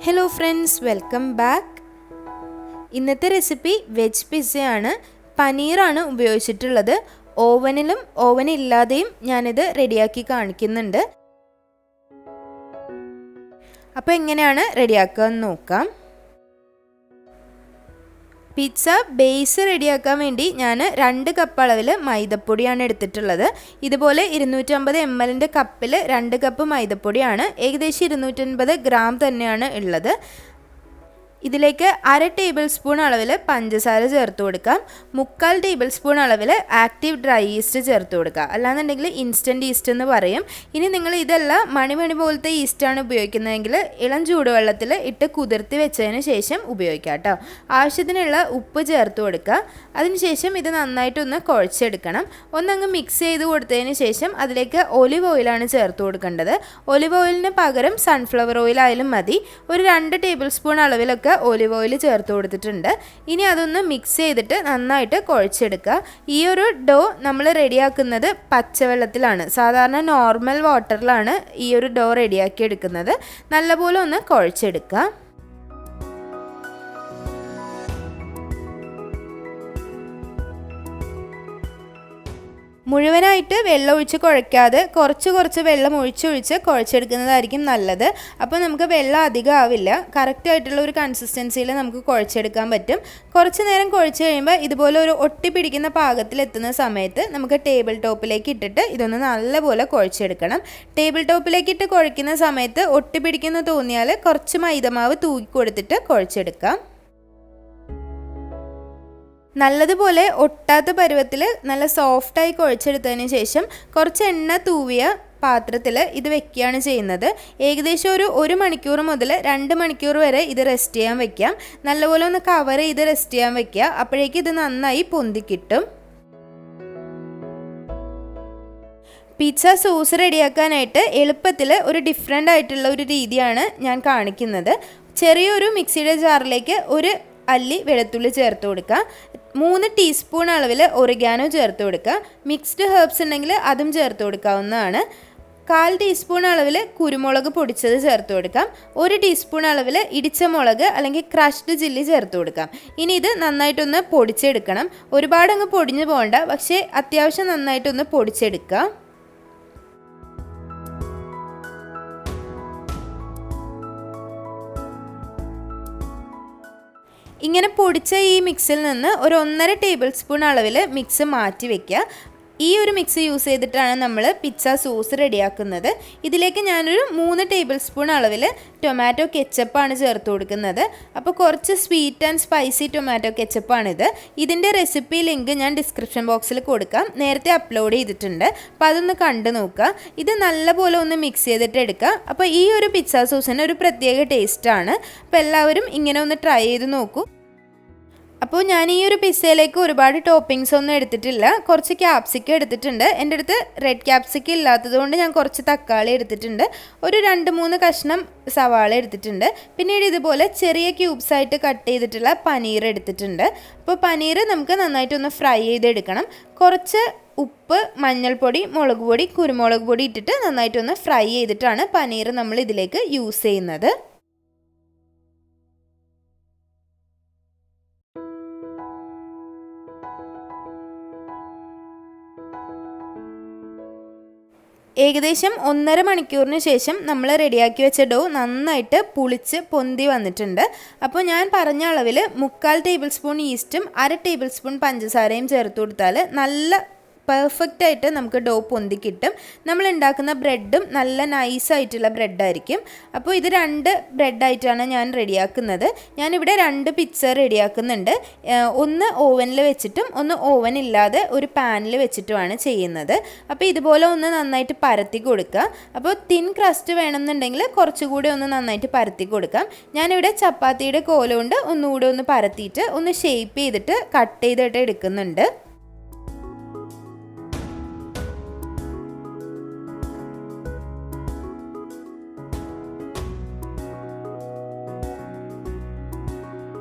Hello friends, welcome back. ഇന്നത്തെ recipe veg പിസ്സയാണ്. പനീറാണ് ഉപയോഗിച്ചിട്ടുള്ളത്. ഓവനിലും ഓവനില്ലാതെയും ഞാനിത് റെഡിയാക്കി കാണിക്കുന്നുണ്ട്. അപ്പോൾ എങ്ങനെയാണ് റെഡിയാക്കുക എന്ന് നോക്കാം. പിസ്സ ബേസ് റെഡിയാക്കാൻ വേണ്ടി ഞാൻ 2 കപ്പ് അളവിൽ മൈദപ്പൊടിയാണ് എടുത്തിട്ടുള്ളത്. ഇതുപോലെ 250 ml കപ്പിൽ 2 കപ്പ് മൈദപ്പൊടിയാണ്. ഏകദേശം 250 ഗ്രാം തന്നെയാണ് ഉള്ളത്. ഇതിലേക്ക് 1/2 ടേബിൾ സ്പൂൺ അളവിൽ പഞ്ചസാര ചേർത്ത് കൊടുക്കാം. 1/4 ടേബിൾ സ്പൂൺ അളവിൽ ആക്റ്റീവ് ഡ്രൈ ഈസ്റ്റ് ചേർത്ത് കൊടുക്കുക. അല്ലാന്നുണ്ടെങ്കിൽ ഇൻസ്റ്റൻറ്റ് ഈസ്റ്റ് എന്ന് പറയും. ഇനി നിങ്ങൾ ഇതല്ല മണി പോലത്തെ ഈസ്റ്റാണ് ഉപയോഗിക്കുന്നതെങ്കിൽ ഇളം ചൂടുവെള്ളത്തിൽ ഇട്ട് കുതിർത്തി വെച്ചതിന് ശേഷം ഉപയോഗിക്കാം കേട്ടോ. ആവശ്യത്തിനുള്ള ഉപ്പ് ചേർത്ത് കൊടുക്കുക. അതിനുശേഷം ഇത് നന്നായിട്ടൊന്ന് കുഴച്ചെടുക്കണം. ഒന്നങ്ങ് മിക്സ് ചെയ്ത് കൊടുത്തതിന് ശേഷം അതിലേക്ക് ഒലിവ് ഓയിലാണ് ചേർത്ത് കൊടുക്കേണ്ടത്. ഒലിവ് ഓയിലിന് പകരം സൺഫ്ലവർ ഓയിൽ ആയാലും മതി. ഒരു 2 ടേബിൾ സ്പൂൺ അളവിലൊക്കെ ഒലിവ് ഓയിൽ ചേർത്ത് കൊടുത്തിട്ടുണ്ട്. ഇനി അതൊന്ന് മിക്സ് ചെയ്തിട്ട് നന്നായിട്ട് കുഴച്ചെടുക്കുക. ഈ ഒരു ഡോ നമ്മൾ റെഡിയാക്കുന്നത് പച്ചവെള്ളത്തിലാണ്. സാധാരണ നോർമൽ വാട്ടറിലാണ് ഈ ഒരു ഡോ റെഡിയാക്കി എടുക്കുന്നത്. നല്ലപോലെ ഒന്ന് കുഴച്ചെടുക്കുക. മുഴുവനായിട്ട് വെള്ളം ഒഴിച്ച് കുഴയ്ക്കാതെ കുറച്ച് വെള്ളം ഒഴിച്ചൊഴിച്ച് കുഴച്ചെടുക്കുന്നതായിരിക്കും നല്ലത്. അപ്പോൾ നമുക്ക് വെള്ളം അധികം ആവില്ല. കറക്റ്റായിട്ടുള്ള ഒരു കൺസിസ്റ്റൻസിയിൽ നമുക്ക് കുഴച്ചെടുക്കാൻ പറ്റും. കുറച്ച് നേരം കുഴച്ച് കഴിയുമ്പോൾ ഇതുപോലെ ഒരു ഒട്ടി പിടിക്കുന്ന പാകത്തിലെത്തുന്ന സമയത്ത് നമുക്ക് ടേബിൾ ടോപ്പിലേക്ക് ഇട്ടിട്ട് ഇതൊന്ന് നല്ലപോലെ കുഴച്ചെടുക്കണം. ടേബിൾ ടോപ്പിലേക്ക് ഇട്ട് കുഴയ്ക്കുന്ന സമയത്ത് ഒട്ടി പിടിക്കുന്ന തോന്നിയാൽ കുറച്ച് മൈദമാവ് തൂക്കി കൊടുത്തിട്ട് കുഴച്ചെടുക്കാം. നല്ലതുപോലെ ഒട്ടാത്ത പരുവത്തിൽ നല്ല സോഫ്റ്റായി കുഴച്ചെടുത്തതിന് ശേഷം കുറച്ച് എണ്ണ തൂവിയ പാത്രത്തിൽ ഇത് വെക്കുകയാണ് ചെയ്യുന്നത്. ഏകദേശം ഒരു 1 മണിക്കൂർ മുതൽ 2 മണിക്കൂർ വരെ ഇത് റെസ്റ്റ് ചെയ്യാൻ വെക്കാം. നല്ലപോലെ ഒന്ന് കവർ ചെയ്ത് റെസ്റ്റ് ചെയ്യാൻ വെക്കുക. അപ്പോഴേക്കും ഇത് നന്നായി പൊന്തി കിട്ടും. പിസ്സ സോസ് റെഡിയാക്കാനായിട്ട് എളുപ്പത്തിൽ ഒരു ഡിഫറെൻ്റ് ആയിട്ടുള്ള ഒരു രീതിയാണ് ഞാൻ കാണിക്കുന്നത്. ചെറിയൊരു മിക്സിയുടെ ജാറിലേക്ക് ഒരു അല്ലി വെളുത്തുള്ളി ചേർത്ത് കൊടുക്കുക. 3 ടീസ്പൂൺ അളവിൽ ഒറിഗാനോ ചേർത്ത് കൊടുക്കുക. മിക്സ്ഡ് ഹെർബ്സ് ഉണ്ടെങ്കിൽ അതും ചേർത്ത് കൊടുക്കാവുന്നതാണ്. 1/4 ടീസ്പൂൺ അളവിൽ കുരുമുളക് പൊടിച്ചത് ചേർത്ത് കൊടുക്കാം. 1 ടീസ്പൂൺ അളവിൽ ഇടിച്ച മുളക് അല്ലെങ്കിൽ ക്രഷ്ഡ് ചില്ലി ചേർത്ത് കൊടുക്കാം. ഇനി ഇത് നന്നായിട്ടൊന്ന് പൊടിച്ചെടുക്കണം. ഒരുപാട് അങ്ങ് പൊടിഞ്ഞു പോകണ്ട, പക്ഷേ അത്യാവശ്യം നന്നായിട്ടൊന്ന് പൊടിച്ചെടുക്കുക. ഇങ്ങനെ പൊടിച്ച ഈ മിക്സിൽ നിന്ന് ഒരു 1.5 ടേബിൾ സ്പൂൺ അളവിൽ മിക്സ് മാറ്റി വയ്ക്കുക. ഈ ഒരു മിക്സ് യൂസ് ചെയ്തിട്ടാണ് നമ്മൾ പിസ്സ സോസ് റെഡിയാക്കുന്നത്. ഇതിലേക്ക് ഞാനൊരു 3 ടേബിൾ സ്പൂൺ അളവിൽ ടൊമാറ്റോ കെച്ചപ്പാണ് ചേർത്ത് കൊടുക്കുന്നത്. അപ്പോൾ കുറച്ച് സ്വീറ്റ് ആൻഡ് സ്പൈസി ടൊമാറ്റോ കെച്ചപ്പാണിത്. ഇതിൻ്റെ റെസിപ്പി ലിങ്ക് ഞാൻ ഡിസ്ക്രിപ്ഷൻ ബോക്സിൽ കൊടുക്കാം. നേരത്തെ അപ്ലോഡ് ചെയ്തിട്ടുണ്ട്. അപ്പോൾ അതൊന്ന് കണ്ടു നോക്കുക. ഇത് നല്ലപോലെ ഒന്ന് മിക്സ് ചെയ്തിട്ട് എടുക്കുക. അപ്പോൾ ഈ ഒരു പിസ്സ സോസിന് ഒരു പ്രത്യേക ടേസ്റ്റാണ്. അപ്പോൾ എല്ലാവരും ഇങ്ങനെ ഒന്ന് ട്രൈ ചെയ്ത് നോക്കൂ. അപ്പോൾ ഞാൻ ഈ ഒരു പിസ്സയിലേക്ക് ഒരുപാട് ടോപ്പിങ്സ് ഒന്നും എടുത്തിട്ടില്ല. കുറച്ച് ക്യാപ്സിക്കം എടുത്തിട്ടുണ്ട്. എൻ്റെ അടുത്ത് റെഡ് ക്യാപ്സിക്കം ഇല്ലാത്തതുകൊണ്ട് ഞാൻ കുറച്ച് തക്കാളി എടുത്തിട്ടുണ്ട്. ഒരു 2-3 കഷ്ണം സവാള എടുത്തിട്ടുണ്ട്. പിന്നീട് ഇതുപോലെ ചെറിയ ക്യൂബ്സ് ആയിട്ട് കട്ട് ചെയ്തിട്ടുള്ള പനീർ എടുത്തിട്ടുണ്ട്. അപ്പോൾ പനീർ നമുക്ക് നന്നായിട്ടൊന്ന് ഫ്രൈ ചെയ്തെടുക്കണം. കുറച്ച് ഉപ്പ്, മഞ്ഞൾപ്പൊടി, മുളക് പൊടി, കുരുമുളക് പൊടി ഇട്ടിട്ട് നന്നായിട്ടൊന്ന് ഫ്രൈ ചെയ്തിട്ടാണ് പനീർ നമ്മൾ ഇതിലേക്ക് യൂസ് ചെയ്യുന്നത്. ഏകദേശം 1.5 മണിക്കൂറിന് ശേഷം നമ്മൾ റെഡിയാക്കി വെച്ച ഡോ നന്നായിട്ട് പുളിച്ച് പൊന്തി വന്നിട്ടുണ്ട്. അപ്പോൾ ഞാൻ പറഞ്ഞ അളവിൽ 1/4 ടേബിൾ സ്പൂൺ ഈസ്റ്റും 1/2 ടേബിൾ സ്പൂൺ പഞ്ചസാരയും ചേർത്ത് കൊടുത്താൽ നല്ല പെർഫെക്റ്റായിട്ട് നമുക്ക് ഡോ പൊന്തി കിട്ടും. നമ്മൾ ഉണ്ടാക്കുന്ന ബ്രെഡും നല്ല നൈസായിട്ടുള്ള ബ്രെഡായിരിക്കും. അപ്പോൾ ഇത് 2 ബ്രെഡായിട്ടാണ് ഞാൻ റെഡിയാക്കുന്നത്. ഞാനിവിടെ 2 പിസ്സ റെഡിയാക്കുന്നുണ്ട്. ഒന്ന് ഓവനിൽ വെച്ചിട്ടും ഒന്ന് ഓവൻ ഇല്ലാതെ ഒരു പാനിൽ വെച്ചിട്ടുമാണ് ചെയ്യുന്നത്. അപ്പോൾ ഇതുപോലെ ഒന്ന് നന്നായിട്ട് പരത്തി കൊടുക്കുക. അപ്പോൾ തിൻ ക്രസ്റ്റ് വേണമെന്നുണ്ടെങ്കിൽ കുറച്ചുകൂടി ഒന്ന് നന്നായിട്ട് പരത്തി കൊടുക്കാം. ഞാനിവിടെ ചപ്പാത്തിയുടെ കോലുകൊണ്ട് ഒന്നുകൂടി ഒന്ന് പരത്തിയിട്ട് ഒന്ന് ഷേപ്പ് ചെയ്തിട്ട് കട്ട് ചെയ്തിട്ട് എടുക്കുന്നുണ്ട്.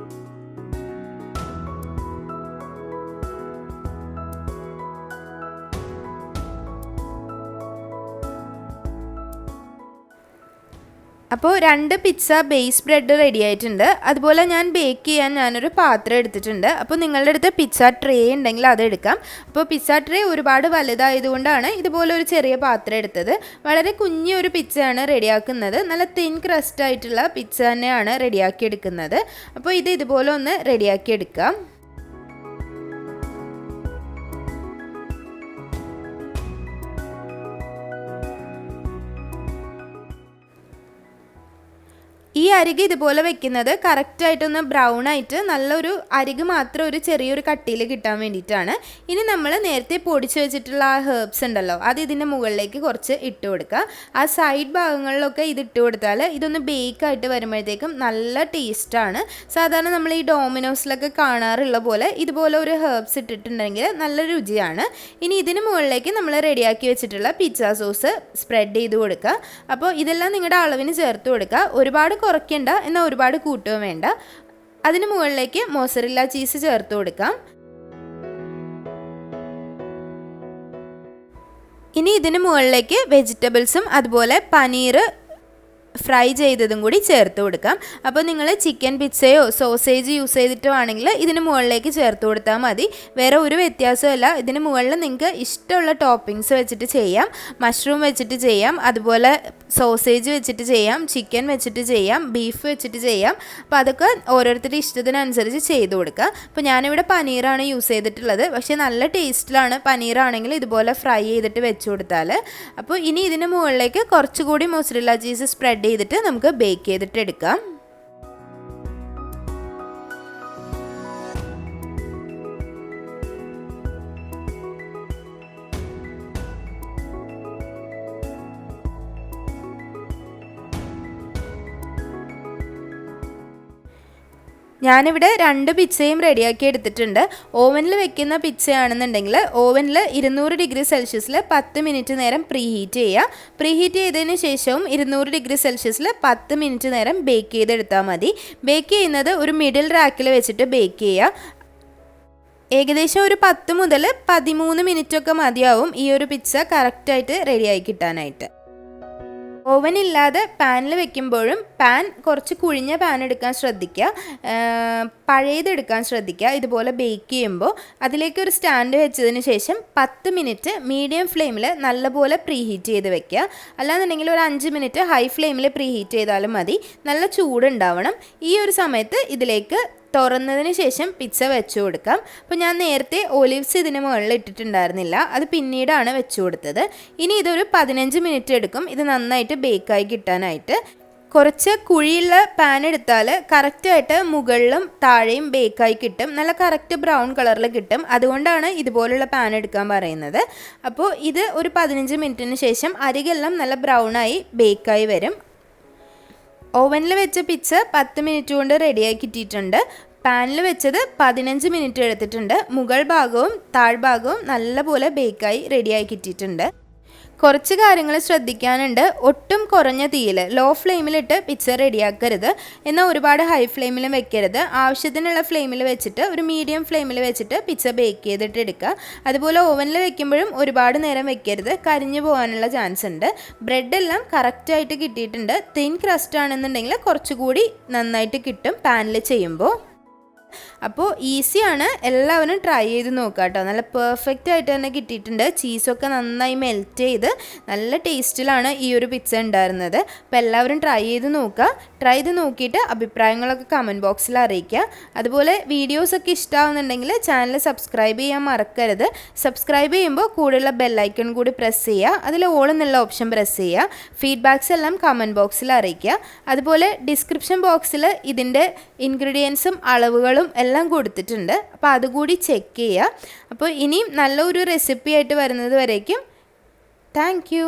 അപ്പോൾ 2 പിസ്സ ബേസ് ബ്രെഡ് റെഡി ആയിട്ടുണ്ട്. അതുപോലെ ഞാൻ ബേക്ക് ചെയ്യാൻ ഞാനൊരു പാത്രം എടുത്തിട്ടുണ്ട്. അപ്പോൾ നിങ്ങളുടെ അടുത്ത് പിസ്സ ട്രേ ഉണ്ടെങ്കിൽ അത് എടുക്കാം. അപ്പോൾ പിസ്സ ട്രേ ഒരുപാട് വലുതായതുകൊണ്ടാണ് ഇതുപോലെ ഒരു ചെറിയ പാത്രം എടുത്തത്. വളരെ കുഞ്ഞൊരു പിസ്സയാണ് റെഡിയാക്കുന്നത്. നല്ല തിൻ ക്രസ്റ്റ് ആയിട്ടുള്ള പിസ്സ തന്നെയാണ് റെഡിയാക്കി എടുക്കുന്നത്. അപ്പോൾ ഇതുപോലെ ഒന്ന് റെഡിയാക്കി എടുക്കാം. ഈ അരിക് ഇതുപോലെ വെക്കുന്നത് കറക്റ്റായിട്ടൊന്ന് ബ്രൗൺ ആയിട്ട് നല്ലൊരു അരിക് മാത്രം ഒരു ചെറിയൊരു കട്ടിയിൽ കിട്ടാൻ വേണ്ടിയിട്ടാണ്. ഇനി നമ്മൾ നേരത്തെ പൊടിച്ച് വെച്ചിട്ടുള്ള ആ ഹെർബ്സ് ഉണ്ടല്ലോ, അത് ഇതിൻ്റെ മുകളിലേക്ക് കുറച്ച് ഇട്ട് കൊടുക്കുക. ആ സൈഡ് ഭാഗങ്ങളിലൊക്കെ ഇത് ഇട്ട് കൊടുത്താൽ ഇതൊന്ന് ബേക്കായിട്ട് വരുമ്പോഴത്തേക്കും നല്ല ടേസ്റ്റാണ്. സാധാരണ നമ്മൾ ഈ ഡോമിനോസിലൊക്കെ കാണാറുള്ള പോലെ ഇതുപോലെ ഒരു ഹെർബ്സ് ഇട്ടിട്ടുണ്ടെങ്കിൽ നല്ല രുചിയാണ്. ഇനി ഇതിന് മുകളിലേക്ക് നമ്മൾ റെഡിയാക്കി വെച്ചിട്ടുള്ള പിസ്സ സോസ് സ്പ്രെഡ് ചെയ്ത് കൊടുക്കുക. അപ്പോൾ ഇതെല്ലാം നിങ്ങളുടെ അളവിന് ചേർത്ത് കൊടുക്കുക. ഒരുപാട് കുറയ്ക്കേണ്ട, എന്നാൽ ഒരുപാട് കൂട്ടുകയും വേണ്ട. അതിന് മുകളിലേക്ക് മോസറല്ല ചീസ് ചേർത്ത് കൊടുക്കാം. ഇനി ഇതിന് മുകളിലേക്ക് വെജിറ്റബിൾസും അതുപോലെ പനീർ ഫ്രൈ ചെയ്തതും കൂടി ചേർത്ത് കൊടുക്കാം. അപ്പോൾ നിങ്ങൾ ചിക്കൻ പിസ്സയോ സോസേജ് യൂസ് ചെയ്തിട്ടോ ആണെങ്കിൽ ഇതിന് മുകളിലേക്ക് ചേർത്ത് കൊടുത്താൽ മതി. വേറെ ഒരു വ്യത്യാസമല്ല. ഇതിന് മുകളിൽ നിങ്ങൾക്ക് ഇഷ്ടമുള്ള ടോപ്പിങ്സ് വെച്ചിട്ട് ചെയ്യാം. മഷ്റൂം വെച്ചിട്ട് ചെയ്യാം, അതുപോലെ സോസേജ് വെച്ചിട്ട് ചെയ്യാം, ചിക്കൻ വെച്ചിട്ട് ചെയ്യാം, ബീഫ് വെച്ചിട്ട് ചെയ്യാം. അപ്പോൾ അതൊക്കെ ഓരോരുത്തരുടെ ഇഷ്ടത്തിനനുസരിച്ച് ചെയ്ത് കൊടുക്കുക. അപ്പോൾ ഞാനിവിടെ പനീറാണ് യൂസ് ചെയ്തിട്ടുള്ളത്. പക്ഷേ നല്ല ടേസ്റ്റിലാണ് പനീറാണെങ്കിൽ ഇതുപോലെ ഫ്രൈ ചെയ്തിട്ട് വെച്ച് കൊടുത്താൽ. അപ്പോൾ ഇനി ഇതിന് മുകളിലേക്ക് കുറച്ചുകൂടി മോസറല്ല ചീസ് സ്പ്രെഡ് ചെയ്തിട്ട് നമുക്ക് ബേക്ക് ചെയ്തിട്ട് എടുക്കാം. ഞാനിവിടെ 2 പിസ്സയും റെഡിയാക്കി എടുത്തിട്ടുണ്ട്. ഓവനിൽ വെക്കുന്ന പിസ്സയാണെന്നുണ്ടെങ്കിൽ ഓവനിൽ 200 ഡിഗ്രി സെൽഷ്യസിൽ 10 മിനിറ്റ് നേരം പ്രീഹീറ്റ് ചെയ്യുക. പ്രീഹീറ്റ് ചെയ്തതിന് ശേഷവും 200 ഡിഗ്രി സെൽഷ്യസിൽ 10 മിനിറ്റ് നേരം ബേക്ക് ചെയ്തെടുത്താൽ മതി. ബേക്ക് ചെയ്യുന്നത് ഒരു മിഡിൽ റാക്കിൽ വെച്ചിട്ട് ബേക്ക് ചെയ്യുക. ഏകദേശം ഒരു 10 മുതൽ 13 മിനിറ്റൊക്കെ മതിയാവും ഈ ഒരു പിസ്സ കറക്റ്റായിട്ട് റെഡിയായി കിട്ടാനായിട്ട്. ഓവൻ ഇല്ലാതെ പാനിൽ വെക്കുമ്പോഴും പാൻ കുറച്ച് കുഴിഞ്ഞ പാൻ എടുക്കാൻ ശ്രദ്ധിക്കുക, പഴയതെടുക്കാൻ ശ്രദ്ധിക്കുക. ഇതുപോലെ ബേക്ക് ചെയ്യുമ്പോൾ അതിലേക്ക് ഒരു സ്റ്റാൻഡ് വെച്ചതിന് ശേഷം 10 മിനിറ്റ് മീഡിയം ഫ്ലെയിമിൽ നല്ലപോലെ പ്രീഹീറ്റ് ചെയ്ത് വെക്കുക. അല്ലാന്നുണ്ടെങ്കിൽ ഒരു 5 മിനിറ്റ് ഹൈ ഫ്ലെയിമിൽ പ്രീഹീറ്റ് ചെയ്താലും മതി. നല്ല ചൂടുണ്ടാവണം. ഈ ഒരു സമയത്ത് ഇതിലേക്ക് തുറന്നതിന് ശേഷം പിസ്സ വെച്ച് കൊടുക്കാം. അപ്പോൾ ഞാൻ നേരത്തെ ഒലിവ്സ് ഇതിന് മുകളിൽ ഇട്ടിട്ടുണ്ടായിരുന്നില്ല, അത് പിന്നീടാണ് വെച്ച് കൊടുത്തത്. ഇനി ഇതൊരു 15 മിനിറ്റ് എടുക്കും ഇത് നന്നായിട്ട് ബേക്കായി കിട്ടാനായിട്ട്. കുറച്ച് കുഴിയുള്ള പാൻ എടുത്താൽ കറക്റ്റായിട്ട് മുകളിലും താഴെയും ബേക്കായി കിട്ടും. നല്ല കറക്റ്റ് ബ്രൗൺ കളറിൽ കിട്ടും. അതുകൊണ്ടാണ് ഇതുപോലുള്ള പാൻ എടുക്കാൻ പറയുന്നത്. അപ്പോൾ ഇത് ഒരു 15 മിനിറ്റിന് ശേഷം അരികെല്ലാം നല്ല ബ്രൗണായി ബേക്കായി വരും. ഓവനിൽ വെച്ച പിസ്സ 10 മിനിറ്റ് കൊണ്ട് റെഡിയായി കിട്ടിയിട്ടുണ്ട്. പാനിൽ വെച്ചത് 15 മിനിറ്റ് എടുത്തിട്ടുണ്ട്. മുകൾ ഭാഗവും താഴ്ഭാഗവും നല്ലപോലെ ബേക്കായി റെഡിയായി കിട്ടിയിട്ടുണ്ട്. കുറച്ച് കാര്യങ്ങൾ ശ്രദ്ധിക്കാനുണ്ട്. ഒട്ടും കുറഞ്ഞ തീയിൽ ലോ ഫ്ലെയിമിലിട്ട് പിസ്സ റെഡിയാക്കരുത്, എന്നാൽ ഒരുപാട് ഹൈ ഫ്ലെയിമിലും വെക്കരുത്. ആവശ്യത്തിനുള്ള ഫ്ലെയിമിൽ വെച്ചിട്ട് ഒരു മീഡിയം ഫ്ലെയിമിൽ വെച്ചിട്ട് പിസ്സ ബേക്ക് ചെയ്തിട്ട് എടുക്കുക. അതുപോലെ ഓവനിൽ വെക്കുമ്പോഴും ഒരുപാട് നേരം വെക്കരുത്, കരിഞ്ഞു പോകാനുള്ള ചാൻസ് ഉണ്ട്. ബ്രെഡെല്ലാം കറക്റ്റായിട്ട് കിട്ടിയിട്ടുണ്ട്. തിൻ ക്രസ്റ്റ് ആണെന്നുണ്ടെങ്കിൽ കുറച്ചുകൂടി നന്നായിട്ട് കിട്ടും പാനിൽ ചെയ്യുമ്പോൾ. അപ്പോൾ ഈസിയാണ്, എല്ലാവരും ട്രൈ ചെയ്ത് നോക്കുക കേട്ടോ. നല്ല പെർഫെക്റ്റ് ആയിട്ട് തന്നെ കിട്ടിയിട്ടുണ്ട്. ചീസൊക്കെ നന്നായി മെൽറ്റ് ചെയ്ത് നല്ല ടേസ്റ്റിലാണ് ഈ ഒരു പിസ്സ ഉണ്ടായിരുന്നത്. അപ്പോൾ എല്ലാവരും ട്രൈ ചെയ്ത് നോക്കുക. ട്രൈ ചെയ്ത് നോക്കിയിട്ട് അഭിപ്രായങ്ങളൊക്കെ കമൻറ്റ് ബോക്സിൽ അറിയിക്കുക. അതുപോലെ വീഡിയോസൊക്കെ ഇഷ്ടമാവുന്നുണ്ടെങ്കിൽ ചാനൽ സബ്സ്ക്രൈബ് ചെയ്യാൻ മറക്കരുത്. സബ്സ്ക്രൈബ് ചെയ്യുമ്പോൾ കൂടെയുള്ള ബെല്ലൈക്കൺ കൂടി പ്രസ് ചെയ്യുക. അതിൽ ഓൾ എന്നുള്ള ഓപ്ഷൻ പ്രസ് ചെയ്യുക. ഫീഡ്ബാക്സ് എല്ലാം കമൻറ്റ് ബോക്സിൽ അറിയിക്കുക. അതുപോലെ ഡിസ്ക്രിപ്ഷൻ ബോക്സിൽ ഇതിൻ്റെ ഇൻഗ്രീഡിയൻസും അളവുകളും എല്ലാം കൊടുത്തിട്ടുണ്ട്. അപ്പോൾ അതുകൂടി ചെക്ക് ചെയ്യുക. അപ്പോൾ ഇനിയും നല്ലൊരു റെസിപ്പി ആയിട്ട് വരുന്നത് വരേക്കും താങ്ക് യു.